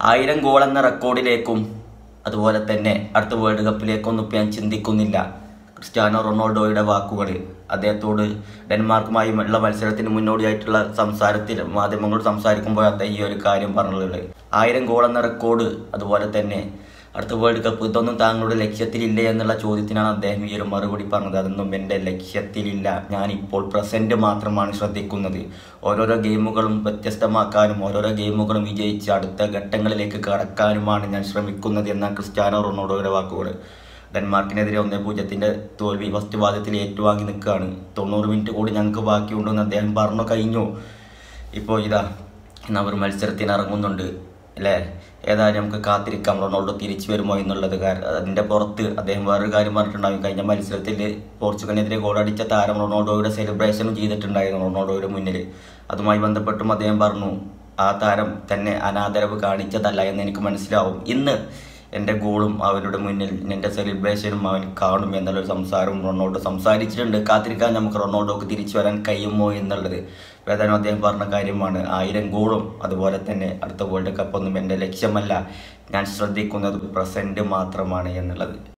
1000 goal എന്ന റെക്കോർഡിലേക്കും അതുപോലെ തന്നെ അടുത്ത വേൾഡ് കപ്പിലേക്കൊന്നും ഞാൻ ചിന്തിക്കുന്നില്ല. ക്രിസ്ത്യാനോ റൊണാൾഡോയുടെ വാക്കുകൾ അദ്ദേഹത്തോട് ഡെൻമാർക്കുമായുള്ള മത്സരത്തിന് മുന്നോടിയായിട്ടുള്ള സംസാരത്തിൽ മാധ്യമങ്ങളോട് സംസാരിക്കുമ്പോൾ അദ്ദേഹം ഈ ഒരു കാര്യം പറഞ്ഞിട്ടുള്ളത് 1000 ഗോൾ എന്ന റെക്കോർഡ് അതുപോലെ തന്നെ അടുത്ത വേൾഡ് കപ്പ് ഇതൊന്നും താങ്കളുടെ ലക്ഷ്യത്തിലില്ലേ എന്നുള്ള ചോദ്യത്തിനാണ് അദ്ദേഹം ഈ ഒരു മറുപടി പറഞ്ഞത്. അതൊന്നും എൻ്റെ ലക്ഷ്യത്തിലില്ല, ഞാനിപ്പോൾ പ്രസൻറ്റ് മാത്രമാണ് ശ്രദ്ധിക്കുന്നത്. ഓരോരോ ഗെയിമുകളും വ്യത്യസ്തമാക്കാനും ഓരോരോ ഗെയിമുകളും വിജയിച്ച് അടുത്ത ഘട്ടങ്ങളിലേക്ക് കടക്കാനുമാണ് ഞാൻ ശ്രമിക്കുന്നത് എന്ന ക്രിസ്ത്യാനോ റൊണാൾഡോയുടെ വാക്കുകൾ. ഡെൻമാർക്കിനെതിരെ 1-0 തോൽവി ഫസ്റ്റ് പാദത്തിൽ ഏറ്റുവാങ്ങി നിൽക്കുകയാണ്. 90 മിനിറ്റ് കൂടി ഞങ്ങൾക്ക് ബാക്കിയുണ്ടെന്ന് അദ്ദേഹം പറഞ്ഞു കഴിഞ്ഞു. ഇപ്പോൾ ഇതാ അവർ മത്സരത്തിന് ഇറങ്ങുന്നുണ്ട് അല്ലേ. ഏതായാലും നമുക്ക് കാത്തിരിക്കാം റൊണാൾഡോ തിരിച്ചു വരുമോ എന്നുള്ളത്. അതിൻ്റെ പുറത്ത് അദ്ദേഹം വേറൊരു കാര്യം പറഞ്ഞിട്ടുണ്ടാകും. കഴിഞ്ഞ മത്സരത്തിൽ പോർച്ചുഗലിനെതിരെ ഗോളടിച്ച താരം റൊണാൾഡോയുടെ സെലിബ്രേഷനും ചെയ്തിട്ടുണ്ടായിരുന്നു റൊണാൾഡോയുടെ മുന്നിൽ. അതുമായി ബന്ധപ്പെട്ടും അദ്ദേഹം പറഞ്ഞു ആ താരം തന്നെ അനാദരവ് കാണിച്ചതല്ല എന്ന് എനിക്ക് മനസ്സിലാവും. ഇന്ന് എൻ്റെ ഗോളും അവരുടെ മുന്നിൽ എൻ്റെ സെലിബ്രേഷനും അവൻ കാണും എന്നുള്ളൊരു സംസാരവും റൊണാൾഡോ സംസാരിച്ചിട്ടുണ്ട്. കാത്തിരിക്കാൻ നമുക്ക് റൊണാൾഡോക്ക് തിരിച്ചു വരാൻ കഴിയുമോ എന്നുള്ളത്. ഏതായാലും അദ്ദേഹം പറഞ്ഞ കാര്യമാണ് 1000 ഗോളും അതുപോലെ തന്നെ അടുത്ത വേൾഡ് കപ്പൊന്നും എൻ്റെ ലക്ഷ്യമല്ല, ഞാൻ ശ്രദ്ധിക്കുന്നത് പ്രസൻറ്റ് മാത്രമാണ് എന്നുള്ളത്.